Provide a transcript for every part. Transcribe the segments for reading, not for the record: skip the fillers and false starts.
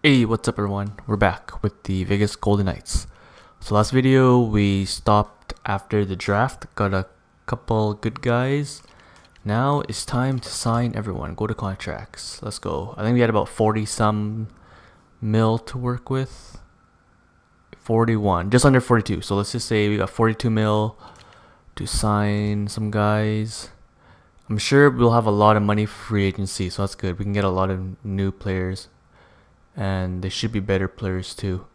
Hey, what's up everyone? We're back with the Vegas Golden Knights. So last video we stopped after the draft, got a couple good guys. Now it's time to sign everyone, go to contracts. Let's go. I think we had about 40 some mil to work with. 41, just under 42. So let's just say we got 42 mil to sign some guys. I'm sure we'll have a lot of money for free agency, so that's good. We can get a lot of new players. And they should be better players too.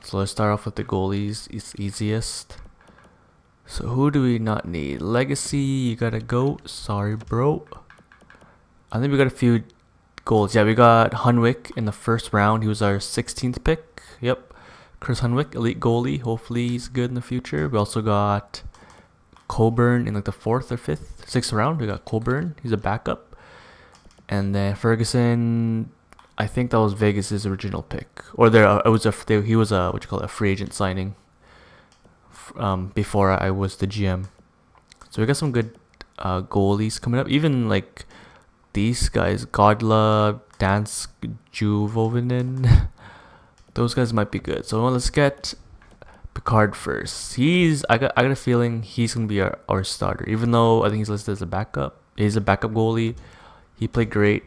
So let's start off with the goalies. It's easiest. So who do we not need? Legacy, you gotta go. Sorry, bro. I think we got a few goals. Yeah, we got Hunwick in the first round. He was our 16th pick. Yep. Chris Hunwick, elite goalie. Hopefully he's good in the future. We also got Coburn in like the 4th or 5th, 6th round. We got Coburn. He's a backup. And then Ferguson, I think that was Vegas's original pick, or he was a free agent signing before I was the GM. So we got some good goalies coming up. Even like these guys, Godla, Dansk, Juvovinen, those guys might be good. So let's get Picard first. I got a feeling he's gonna be our starter, even though I think he's listed as a backup. He's a backup goalie. He played great.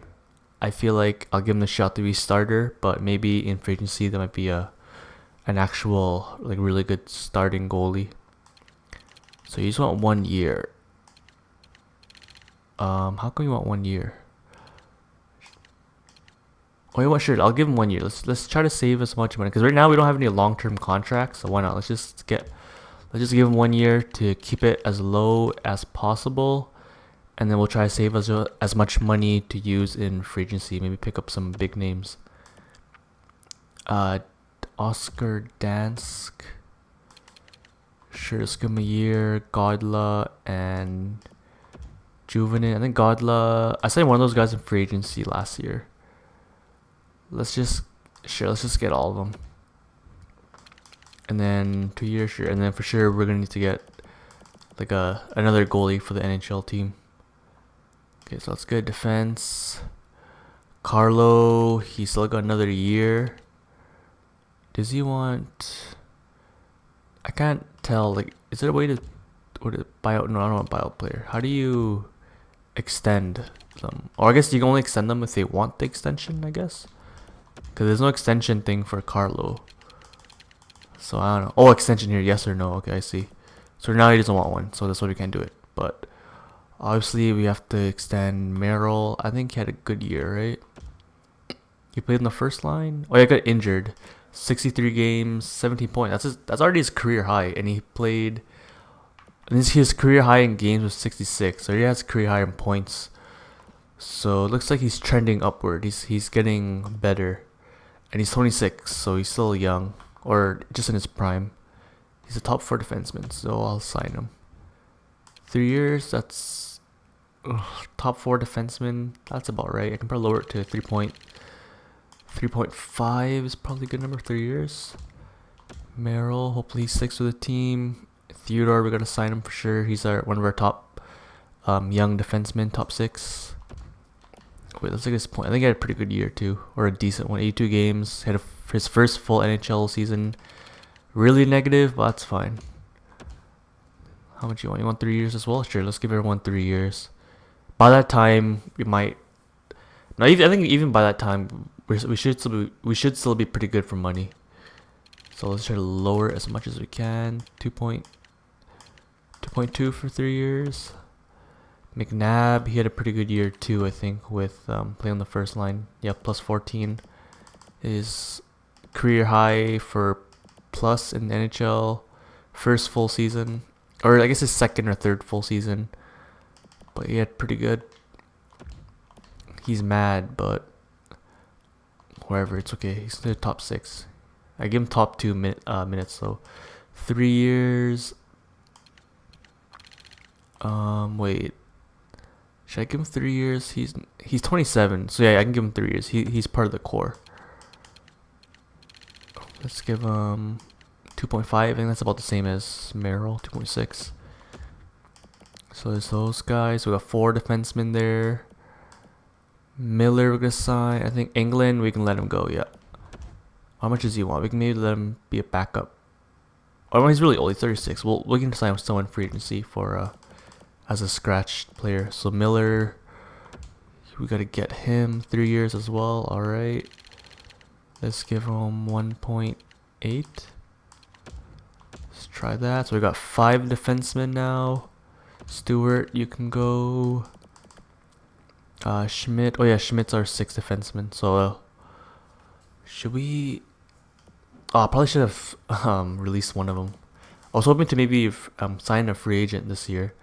I feel like I'll give him the shot to be starter, but maybe in free agency that might be an actual like really good starting goalie. So you just want 1 year. How come you want 1 year? Oh, you know what? Sure, I'll give him 1 year. Let's try to save as much money, because right now we don't have any long-term contracts. So why not? Let's just give him 1 year to keep it as low as possible. And then we'll try to save as much money to use in free agency. Maybe pick up some big names. Oscar Dansk. Sure, let's give him a year. Godla and Juvenin. I think Godla, I signed one of those guys in free agency last year. Let's just get all of them. And then 2 years, sure. And then for sure we're gonna need to get like another goalie for the NHL team. Okay, so that's good. Defense. Carlo, he still got another year. Does he want... I can't tell. Like, is there a way to buy out? No, I don't want to buy out player. How do you extend them? Or I guess you can only extend them if they want the extension, I guess. Because there's no extension thing for Carlo. So I don't know. Oh, extension here. Yes or no. Okay, I see. So now he doesn't want one. So that's why we can't do it. But... obviously, we have to extend Merrill. I think he had a good year, right? He played in the first line. Oh, yeah, got injured. 63 games, 17 points. That's already his career high. And he played... and his career high in games was 66. So he has career high in points. So it looks like he's trending upward. He's getting better. And he's 26, so he's still young. Or just in his prime. He's a top 4 defenseman, so I'll sign him. 3 years, that's... top 4 defenseman, that's about right. I can probably lower it to 3.5 is probably a good number. 3 years. Merrill, hopefully he sticks with the team. Theodore, we gotta sign him for sure. He's one of our top young defensemen, top 6. Wait, let's look at his point. I think he had a pretty good year too, or a decent one. 82 games, had his first full NHL season. Really negative, but that's fine. How much you want? You want 3 years as well? Sure, let's give everyone 3 years. By that time, we might. No, I think even by that time, we should still be pretty good for money. So let's try to lower it as much as we can. 2.2 for 3 years. McNabb, he had a pretty good year too, I think, with playing on the first line. Yeah, plus 14. His career high for plus in the NHL. First full season. Or I guess his second or third full season. But he had pretty good. He's mad, but whatever, it's okay. He's in the top 6. I give him top 2 minutes, so 3 years. Wait. Should I give him 3 years? He's 27, so yeah, I can give him 3 years. He's part of the core. Let's give him 2.5. I think that's about the same as Merrill. 2.6. So there's those guys. We got 4 defensemen there. Miller we're gonna sign. I think England we can let him go. Yeah. How much does he want? We can maybe let him be a backup. Oh, he's really old. He's 36. We can sign someone free agency for as a scratched player. So Miller, we gotta get him 3 years as well. All right. Let's give him 1.8. Let's try that. So we got 5 defensemen now. Stewart, you can go. Schmidt. Oh yeah, Schmidt's our 6th defenseman. So should we? Oh, I probably should have released one of them. I was hoping to maybe sign a free agent this year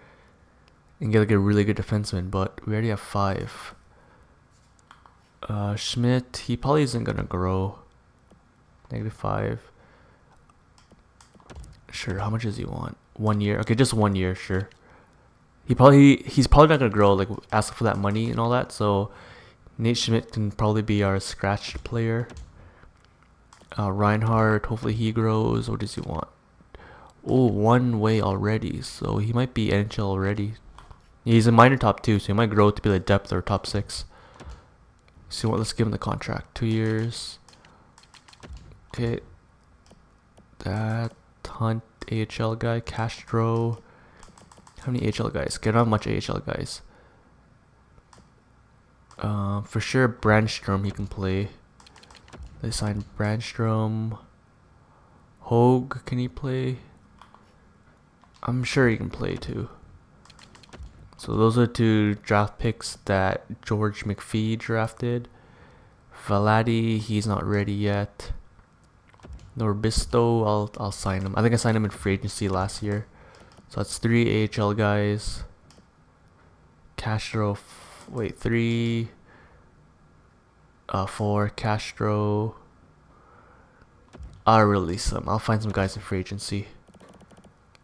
and get like a really good defenseman, but we already have 5. Schmidt, he probably isn't gonna grow. -5. Sure. How much does he want? 1 year. Okay, just 1 year. Sure. He's probably not gonna grow. Like ask for that money and all that. So Nate Schmidt can probably be our scratched player. Reinhardt, hopefully he grows. What does he want? Oh, 1 way already. So he might be NHL already. He's a minor top 2, so he might grow to be like depth or top 6. So what? Let's give him the contract. 2 years. Okay. That Hunt AHL guy. Castro. How many AHL guys? Okay, not much AHL guys. For sure Brandstrom he can play. They signed Brandstrom. Hogue, can he play? I'm sure he can play too. So those are 2 draft picks that George McPhee drafted. Vladi, he's not ready yet. Norbisto, I'll sign him. I think I signed him in free agency last year. So that's 3 AHL guys. Castro, 3. 4 Castro. I'll release them. I'll find some guys in free agency.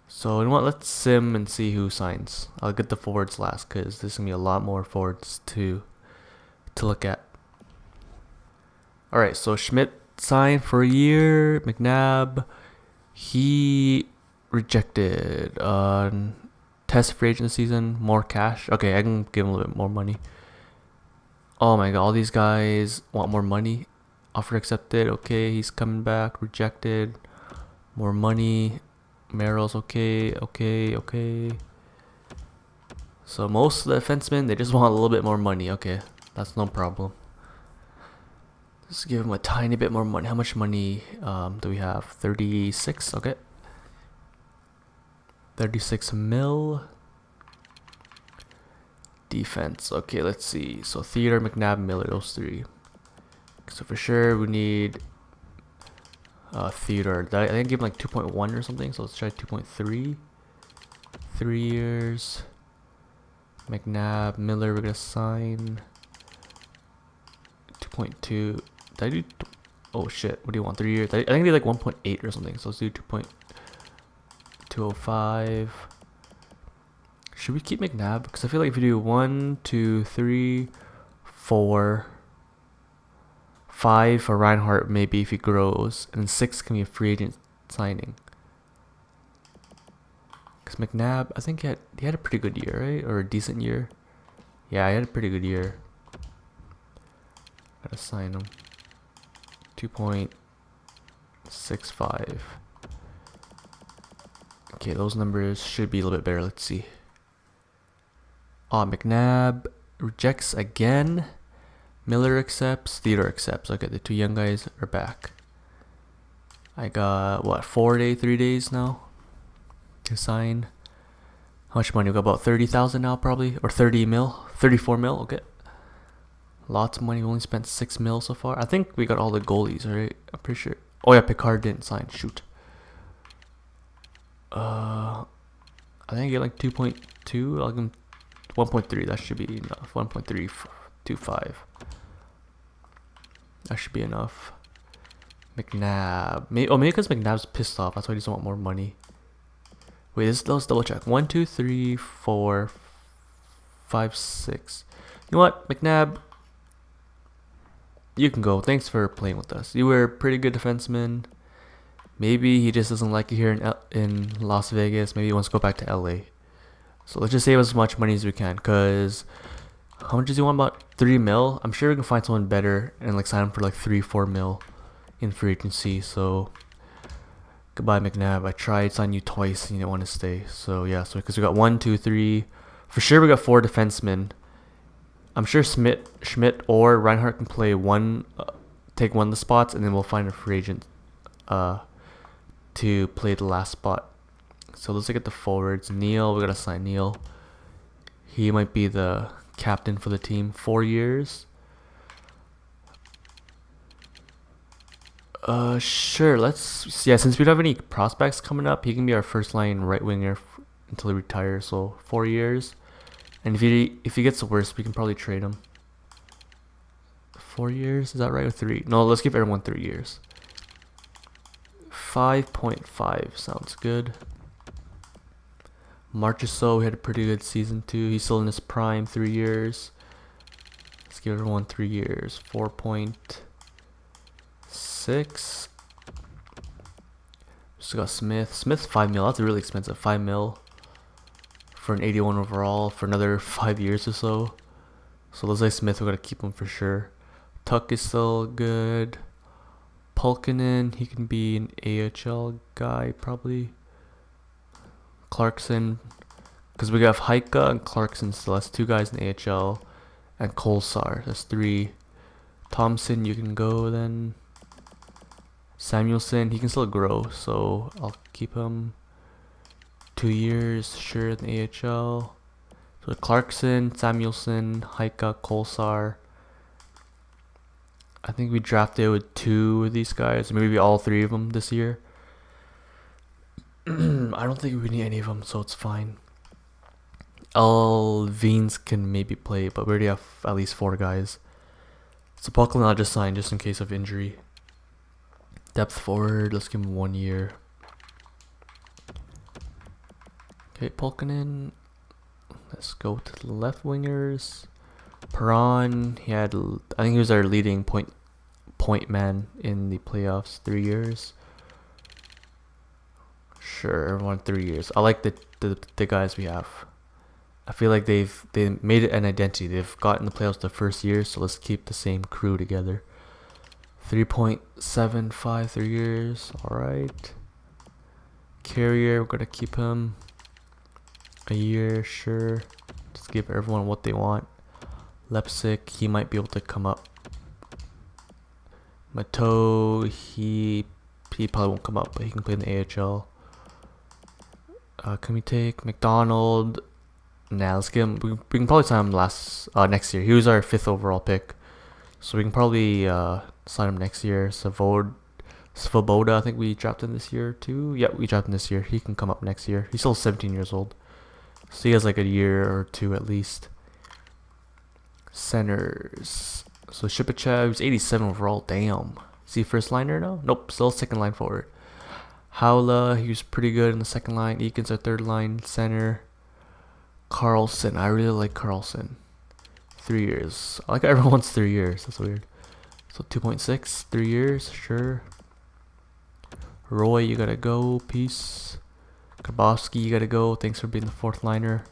So you know what? Let's sim and see who signs. I'll get the forwards last because there's gonna be a lot more forwards to look at. All right, so Schmidt signed for a year. McNabb, he rejected test free agent season. More cash. Okay, I can give him a little bit more money. Oh my god, all these guys want more money. Offer accepted. Okay, he's coming back. Rejected. More money. Merrill's okay. So most of the defensemen, they just want a little bit more money. Okay, that's no problem. Just give him a tiny bit more money. How much money do we have? 36. Okay. 36 mil. Defense. Okay, let's see. So Theodore, McNabb, Miller, those 3. So for sure we need Theodore. I think I give him like 2.1 or something. So let's try 2.3. 3 years. McNabb, Miller, we're gonna sign 2.2. Did I do? Oh shit! What do you want? 3 years? I think I did like 1.8 or something. So let's do 2.205. Should we keep McNabb? Because I feel like if we do 1, 2, 3, 4, 5 for Reinhardt, maybe if he grows, and 6 can be a free agent signing. Because McNabb, I think he had a pretty good year, right? Or a decent year. Yeah, he had a pretty good year. Gotta sign him. 2.65. Okay, those numbers should be a little bit better. Let's see. Oh, McNabb rejects again. Miller accepts. Theodore accepts. Okay, the 2 young guys are back. I got, what, 3 days now to sign. How much money? We got about 30,000 now, probably. Or 30 mil. 34 mil. Okay. Lots of money. We only spent 6 mil so far. I think we got all the goalies, right? I'm pretty sure. Oh, yeah, Picard didn't sign. Shoot. I think I get like 2.2. I'll give him 1.3. That should be enough. 1.325. That should be enough. McNabb. Maybe because McNabb's pissed off. That's why he doesn't want more money. Wait, let's double check. 1, 2, 3, 4, 5, 6. You know what, McNabb? You can go. Thanks for playing with us. You were a pretty good defenseman. Maybe he just doesn't like it here in Las Vegas. Maybe he wants to go back to LA. So let's just save as much money as we can, because How much does he want? About 3 mil. I'm sure we can find someone better and like sign him for like 3-4 mil in free agency. So goodbye McNabb. I tried signing you twice and you didn't want to stay. So yeah, so because we got 1, 2, 3. For sure we got 4 defensemen. I'm sure Schmidt or Reinhardt can play one, take one of the spots, and then we'll find a free agent to play the last spot. So let's look at the forwards. Neil, we gotta sign Neil. He might be the captain for the team. 4 years. Sure. Since we don't have any prospects coming up, he can be our first line right winger until he retires. So 4 years. And if he gets worse, we can probably trade him. 4 years, is that right? Or 3? No, let's give everyone 3 years. 5.5 sounds good. Marchessault had a pretty good season too. He's still in his prime. 3 years. Let's give everyone 3 years. 4.6. Just got Smith. Smith's 5 mil. That's really expensive. 5 mil. For an 81 overall for another 5 years or so. So let's say Smith, we're gonna keep him for sure. Tuck is still good. Pulkkinen, he can be an AHL guy probably. Clarkson, because we have Haika and Clarkson still. That's 2 guys in AHL, and Kolsar. That's 3. Thompson, you can go then. Samuelson, he can still grow, so I'll keep him. 2 years, sure, in the AHL. So Clarkson, Samuelson, Haika, Kolsar. I think we drafted with 2 of these guys, maybe all 3 of them this year. I don't think we need any of them, so it's fine. Veens can maybe play, but we already have at least 4 guys. So Pulkkinen I'll just sign just in case of injury. Depth forward, let's give him 1 year. Okay, Pulkkinen. Let's go to the left wingers. Perron, I think he was our leading point man in the playoffs. 3 years. Sure, everyone 3 years. I like the guys we have. I feel like they made it an identity. They've gotten the playoffs the first year, so let's keep the same crew together. 3.75 3 years. All right. Carrier, we're gonna keep him a year, sure. Just give everyone what they want. Lepsic, he might be able to come up. Mateau, he probably won't come up, but he can play in the AHL. Can we take McDonald? Nah, let's get him. We can probably sign him next year. He was our 5th overall pick, so we can probably sign him next year. Svoboda, I think we drafted him this year too. Yeah, we drafted him this year. He can come up next year. He's still 17 years old, so he has like a year or 2 at least. Centers. So Shipachev, he's 87 overall. Damn. Is he first liner now? Nope, still second line forward. Howla, he was pretty good in the second line. Eakins our third line center. Carlson, I really like Carlson. 3 years. I like how everyone's 3 years. That's weird. So 2.6, 3 years, sure. Roy, you gotta go. Peace. Grabowski, you gotta go. Thanks for being the 4th liner.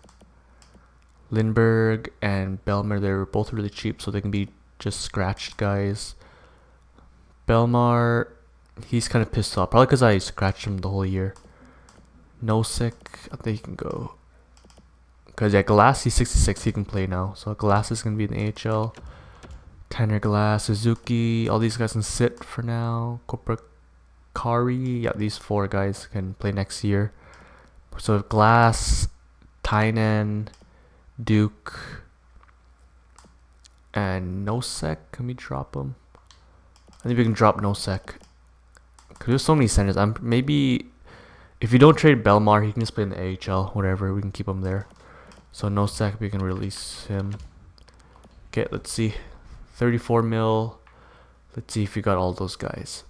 Lindbergh and Belmar, they're both really cheap, so they can be just scratched guys. Belmar, he's kind of pissed off, probably because I scratched him the whole year. Nosek, I think he can go. Because yeah, Glass, he's 66, he can play now. So Glass is going to be in the AHL. Tanner Glass, Suzuki, all these guys can sit for now. Koprakari, yeah, these 4 guys can play next year. So Glass, Tynan, Duke, and Nosek. Can we drop him? I think we can drop Nosek. Cause there's so many centers. Maybe if you don't trade Belmar, he can just play in the AHL. Whatever, we can keep him there. So Nosek, we can release him. Okay, let's see. 34 mil. Let's see if we got all those guys.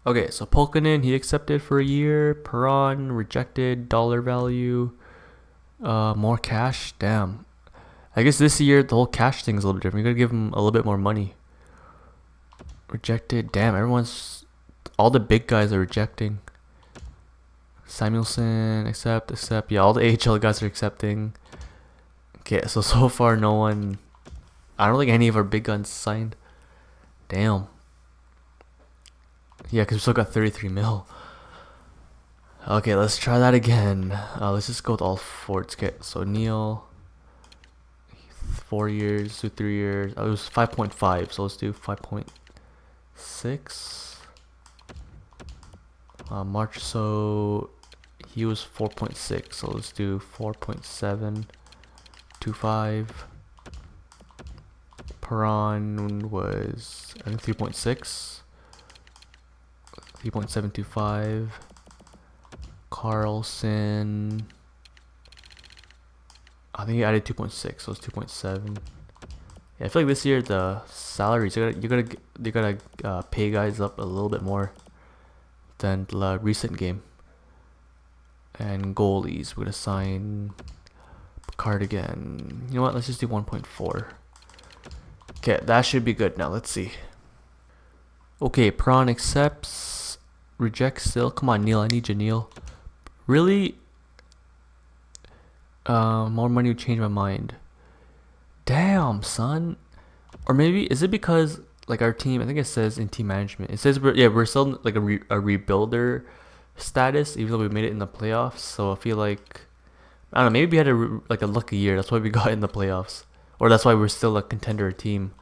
Okay, so Pulkkinen, he accepted for a year. Perron rejected. Dollar value. More cash. Damn. I guess this year the whole cash thing is a little bit different. You gotta give him a little bit more money. Rejected. Damn, all the big guys are rejecting. Samuelson, accept. Yeah, all the AHL guys are accepting. Okay, so far no one. I don't think any of our big guns signed. Damn. Yeah, because we still got 33 mil. Okay, let's try that again. Let's just go with all forwards. Okay, so Neil, 4 years to 3 years. It was 5.5, so let's do 5.6. March, so he was 4.6, so let's do 4.725. Perron was, I think, 3.6. 3.725. Carlson, I think he added 2.6, so it's 2.7. Yeah, I feel like this year the salaries you gotta pay guys up a little bit more than the recent game. And goalies, we're gonna sign Picard again. You know what? Let's just do 1.4. Okay, that should be good now. Let's see. Okay, Prawn accepts. Rejects still. Come on, Neil. I need you, Neil. Really? More money would change my mind. Damn, son. Or maybe, is it because, like, our team, I think it says in team management, it says we're still like a rebuilder status, even though we made it in the playoffs. So I feel like, I don't know, maybe we had a lucky year. That's why we got in the playoffs. Or that's why we're still a contender team.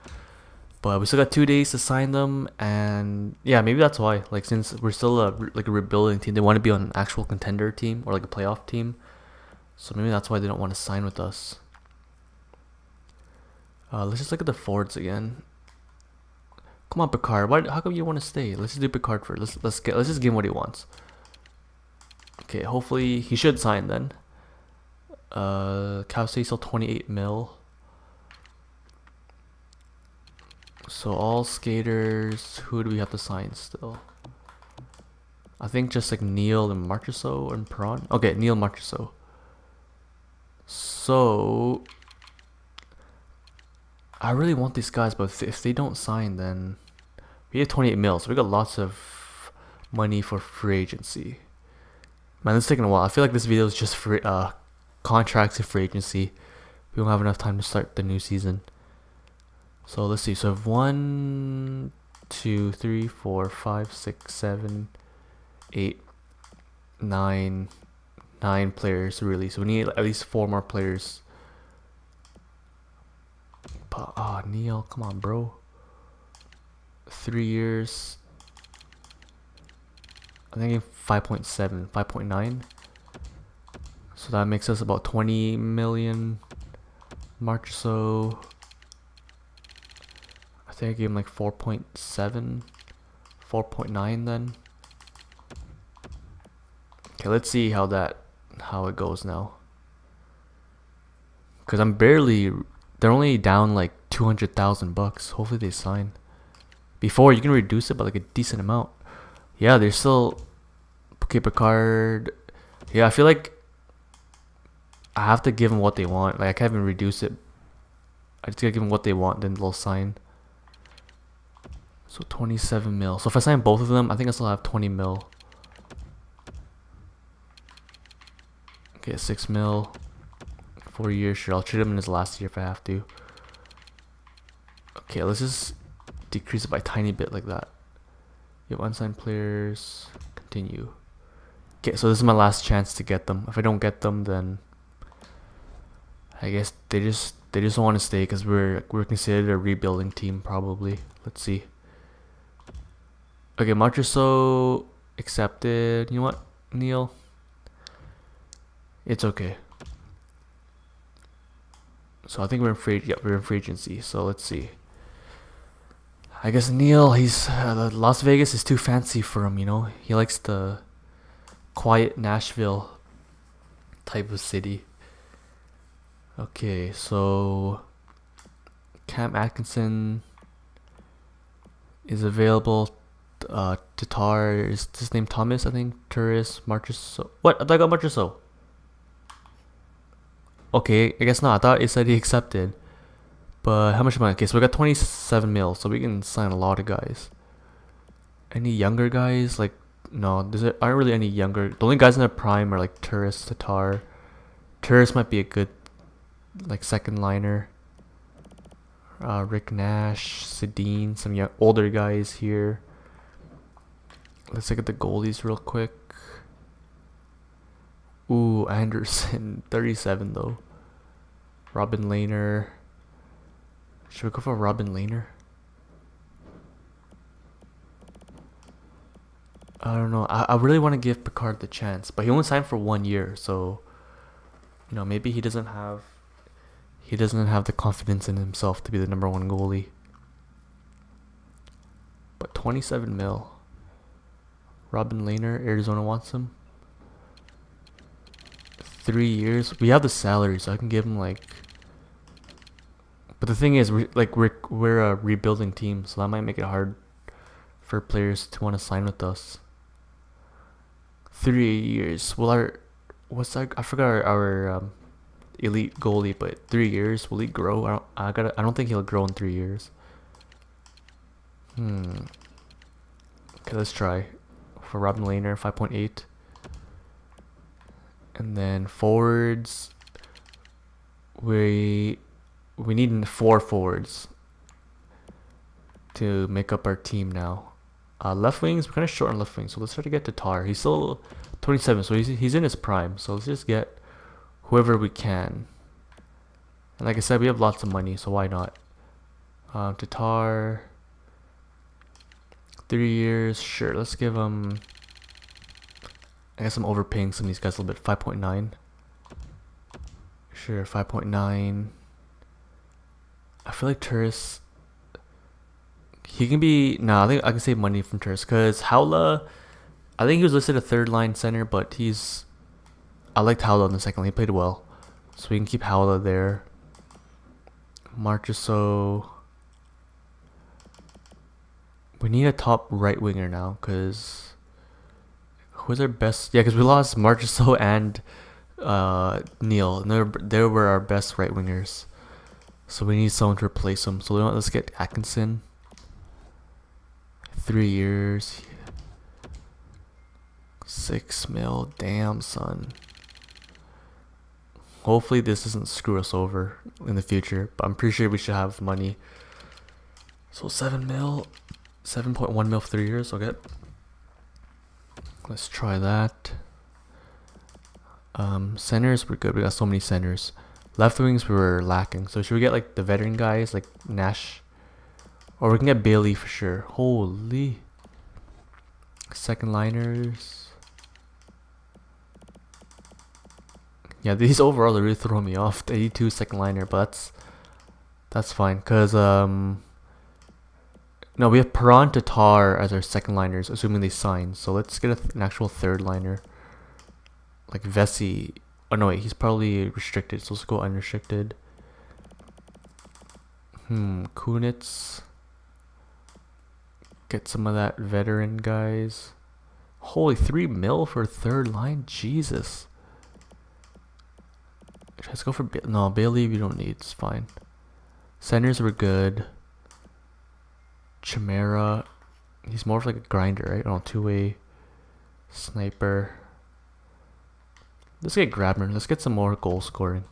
But we still got 2 days to sign them, and yeah, maybe that's why. Like, since we're still a rebuilding team, they want to be on an actual contender team or like a playoff team. So maybe that's why they don't want to sign with us. Let's just look at the forwards again. Come on, Picard. How come you want to stay? Let's just do Picard first. Let's just give him what he wants. Okay, hopefully he should sign then. Kawase still 28 mil. So all skaters, who do we have to sign still? I think just like Neil and Marchessault and Perron. Okay, Neil, Marchessault. So I really want these guys, but if they don't sign, then we have 28 mil, so we got lots of money for free agency. Man, this is taking a while. I feel like this video is just for contracts and free agency. We don't have enough time to start the new season. So let's see. So I have 1, 2, 3, 4, 5, 6, 7, 8, 9 players to release. So we need at least 4 more players. Oh, Neil, come on, bro. 3 years. I think 5.7, 5.9. So that makes us about 20 million. March, so I think I gave him like 4.7, 4.9 then. Okay, let's see how it goes now. Cause they're only down like 200,000 bucks. Hopefully they sign. Before you can reduce it by like a decent amount. Yeah, they're still okay. Picard. Yeah, I feel like I have to give them what they want. Like I can't even reduce it. I just gotta give them what they want, then they'll sign. So 27 mil. So if I sign both of them, I think I still have 20 mil. Okay, 6 mil. 4 years, sure. I'll trade him in his last year if I have to. Okay, let's just decrease it by a tiny bit like that. You have unsigned players. Continue. Okay, so this is my last chance to get them. If I don't get them, then I guess they just don't want to stay because we're considered a rebuilding team probably. Let's see. Okay, Marchessault accepted. You know what, Neil? It's okay. So I think we're in free agency. So let's see. I guess Neil, he's Las Vegas is too fancy for him. You know, he likes the quiet Nashville type of city. Okay, so Cam Atkinson is available. Tatar is his name Thomas, I think. Turris, Marchessault. What? I got Marchessault. Okay, I guess not. I thought it said he accepted. But how much money? Okay, so we got 27 mil, so we can sign a lot of guys. Any younger guys? Like, no, aren't really any younger. The only guys in their prime are like Turris, Tatar. Turris might be a good like second liner. Rick Nash, Sedin, some older guys here. Let's look at the goalies real quick. Ooh, Anderson, 37 though. Robin Lehner. Should we go for Robin Lehner? I don't know. I really want to give Picard the chance, but he only signed for 1 year, so maybe he doesn't have the confidence in himself to be the #1 goalie. But 27 mil. Robin Lehner, Arizona wants him. 3 years. We have the salary, so I can give him like. But the thing is, we're a rebuilding team, so that might make it hard for players to want to sign with us. 3 years. Well, I forgot our elite goalie, but 3 years, will he grow? I don't think he'll grow in 3 years. Okay, let's try for Robin Lehner, 5.8. And then forwards, we need 4 forwards to make up our team now. Left wings, we're kind of short on left wings, so let's try to get Tatar. He's still 27, so he's in his prime. So let's just get whoever we can. And like I said, we have lots of money, so why not? Tatar, 3 years, sure. Let's give him. I guess I'm overpaying some of these guys a little bit. 5.9. Sure, 5.9. I feel like Turris. He can be. Nah, I think I can save money from Turris because Howla. I think he was listed a third line center, but I liked Howla in the second line. He played well, so we can keep Howla there. Marchessault. We need a top right winger now because who's our best? Yeah, because we lost Marchessault and Neil. And they were our best right wingers, so we need someone to replace them. So let's get Atkinson. 3 years, 6 mil. Damn, son. Hopefully this doesn't screw us over in the future, but I'm pretty sure we should have money. So 7 mil, 7.1 mil for 3 years. Okay, let's try that. Centers, we're good. We got so many centers. Left wings, we were lacking. So should we get like the veteran guys like Nash? Or we can get Bailey for sure. Holy. Second liners. Yeah, these overall are really throwing me off. 82 second liner, but that's fine. Cause no, we have Perron, Tatar as our second liners, assuming they sign. So let's get an actual third liner. Like Vesey. Oh no, wait, he's probably restricted. So let's go unrestricted. Kunitz. Get some of that veteran guys. Holy, 3 mil for third line? Jesus. Let's go for no, Bailey we don't need, it's fine. Centers were good. Chimera. He's more of like a grinder, right? Oh, two-way sniper. Let's get Grabner. Let's get some more goal scoring.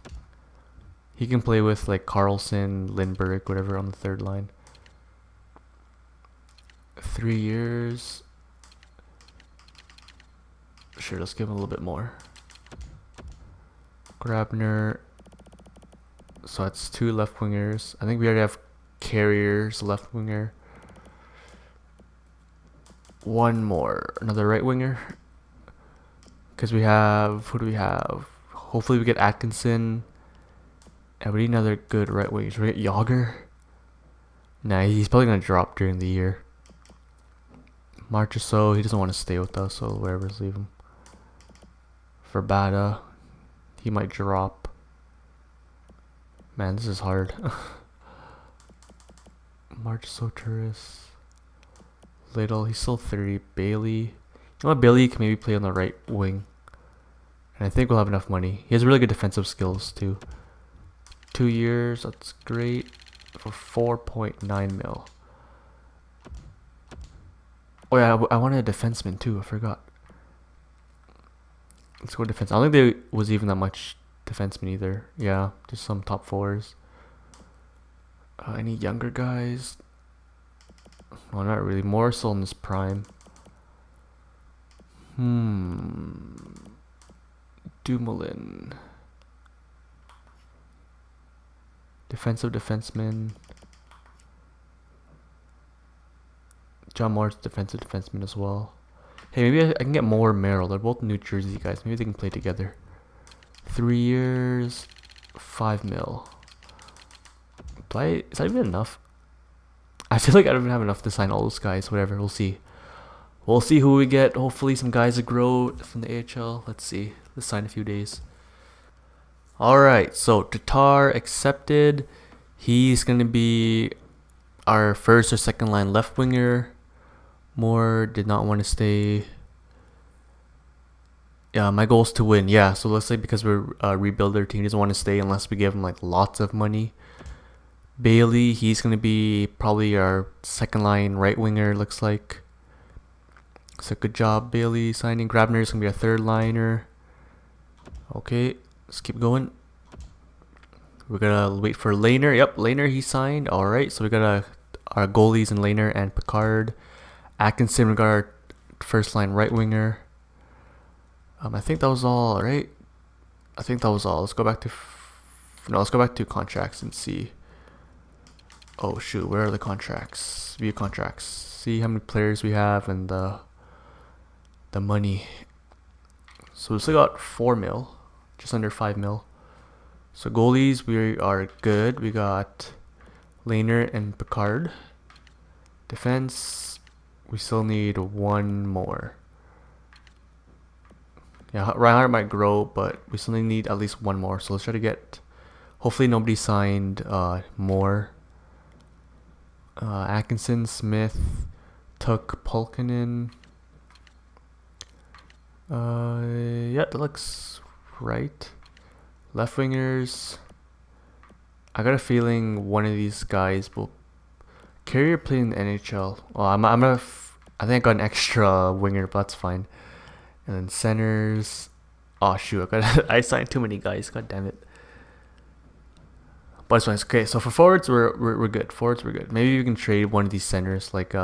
He can play with like Carlson, Lindbergh, whatever on the third line. 3 years. Sure, let's give him a little bit more. Grabner. So that's 2 left wingers. I think we already have Carrier's left winger. 1 more. Another right winger. Because we have. Who do we have? Hopefully we get Atkinson. And we need another good right winger. Should we get Yager? Nah, he's probably going to drop during the year. Marchessault, he doesn't want to stay with us, so whatever, let's leave him. Verbata, he might drop. Man, this is hard. Marchessault, Turris, Little, he's still 30. Bailey, you know what? Bailey can maybe play on the right wing, and I think we'll have enough money. He has really good defensive skills too. 2 years, that's great for 4.9 mil. Oh yeah, I wanted a defenseman too. I forgot. Let's go defense. I don't think there was even that much defensemen either. Yeah, just some top fours. Any younger guys? Well, not really. More so in this prime. Dumoulin. Defensive defenseman. John Moore's defensive defenseman as well. Hey, maybe I can get Moore and Merrill. They're both New Jersey guys. Maybe they can play together. 3 years, 5 mil. Is that even enough? I feel like I don't even have enough to sign all those guys. Whatever, we'll see. We'll see who we get. Hopefully some guys that grow from the AHL. Let's see. Let's sign a few days. Alright, so Tatar accepted. He's going to be our first or second line left winger. Moore did not want to stay. Yeah, my goal is to win. Yeah, so let's say because we're rebuild our team, he doesn't want to stay unless we give him like lots of money. Bailey, he's going to be probably our second line right winger, looks like. So good job, Bailey, signing. Grabner is going to be a third liner. Okay, let's keep going. We're going to wait for Lehner. Yep, Lehner, he signed. Alright, so we got our goalies in Lehner and Picard. Atkinson, we got our first line right winger. I think that was all, right? I think that was all. Let's go back to... let's go back to contracts and see. Oh, shoot. Where are the contracts? View contracts. See how many players we have and the money. So we still got 4 mil. Just under 5 mil. So goalies, we are good. We got Lehner and Picard. Defense, we still need 1 more. Yeah, Reinhardt might grow, but we still need at least 1 more. So let's try to get... Hopefully nobody signed more. Atkinson, Smith, took Pulkkinen. Yeah, that looks right. Left wingers. I got a feeling one of these guys will... Carrier played in the NHL. Well, I think I got an extra winger, but that's fine. And then centers. Oh shoot! I signed too many guys. God damn it. But it's fine. Okay, so for forwards, we're good. Forwards, we're good. Maybe we can trade one of these centers. Like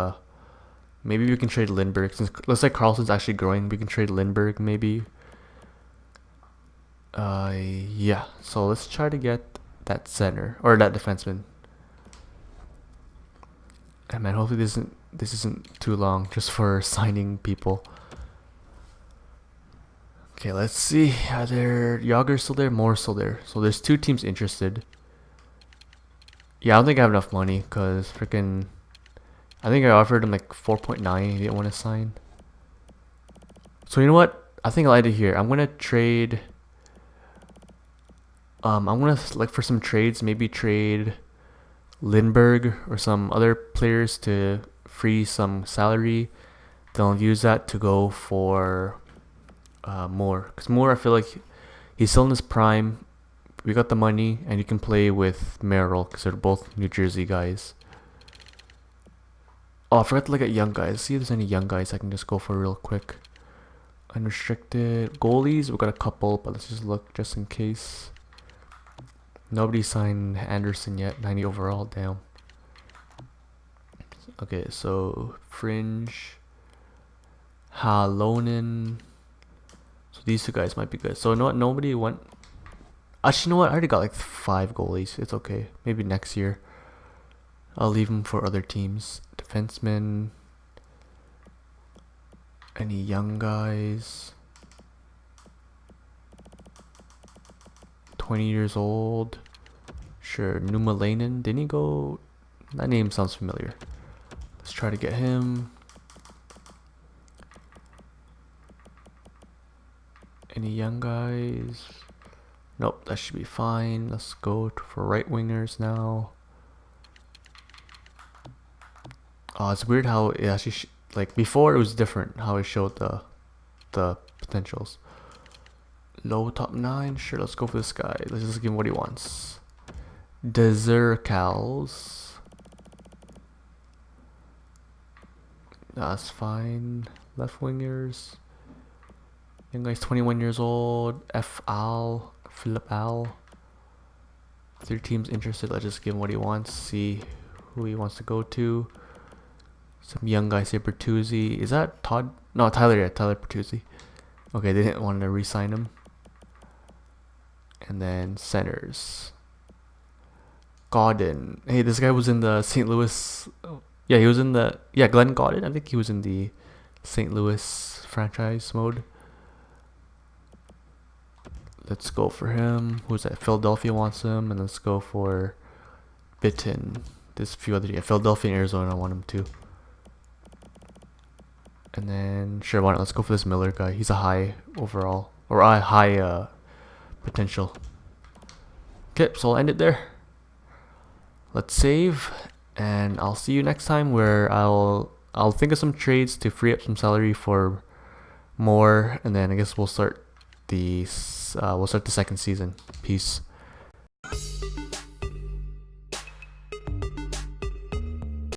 maybe we can trade Lindbergh. Since looks like Carlson's actually growing, we can trade Lindbergh maybe. Yeah. So let's try to get that center or that defenseman. And man, hopefully this isn't too long just for signing people. Okay, let's see. Are there Yager's still there? Moore's still there. So there's 2 teams interested. Yeah, I don't think I have enough money because freaking... I think I offered him like 4.9. He didn't want to sign. So you know what? I think I'll end it here. I'm gonna trade... I'm gonna like for some trades. Maybe trade Lindbergh or some other players to free some salary. Then I'll use that to go for... Moore, because Moore, I feel like he's still in his prime. We got the money, and you can play with Merrill because they're both New Jersey guys. Oh, I forgot to look at young guys. See if there's any young guys I can just go for real quick. Unrestricted goalies. We got a couple, but let's just look just in case. Nobody signed Anderson yet. 90 overall. Damn. Okay, so fringe, Halonen. So these 2 guys might be good. So you know what? Nobody went. Actually, you know what? I already got like 5 goalies. It's okay. Maybe next year. I'll leave them for other teams. Defensemen. Any young guys? 20 years old. Sure. Numalainen. Didn't he go? That name sounds familiar. Let's try to get him. Any young guys? Nope, that should be fine. Let's go for right wingers now. Oh, it's weird how it actually like before it was different how it showed the potentials. Low top 9, sure. Let's go for this guy. Let's just give him what he wants. Desercals. That's fine. Left wingers. Young guy's 21 years old. Philip Al. 3 teams interested. Let's just give him what he wants. See who he wants to go to. Some young guy, say Bertuzzi. Is that Todd? No, Tyler. Yeah, Tyler Bertuzzi. Okay, they didn't want to re-sign him. And then centers. Godin. Hey, this guy was in the St. Louis. Yeah, he was in the. Yeah, Glenn Godin. I think he was in the St. Louis franchise mode. Let's go for him. Who's that? Philadelphia wants him, and let's go for Bitten. There's a few other. Yeah, Philadelphia and Arizona want him too. And then sure, why not? Let's go for this Miller guy. He's a high overall or a high potential. Okay, so I'll end it there. Let's save, and I'll see you next time where I'll think of some trades to free up some salary for more, and then I guess we'll start the second season. Peace.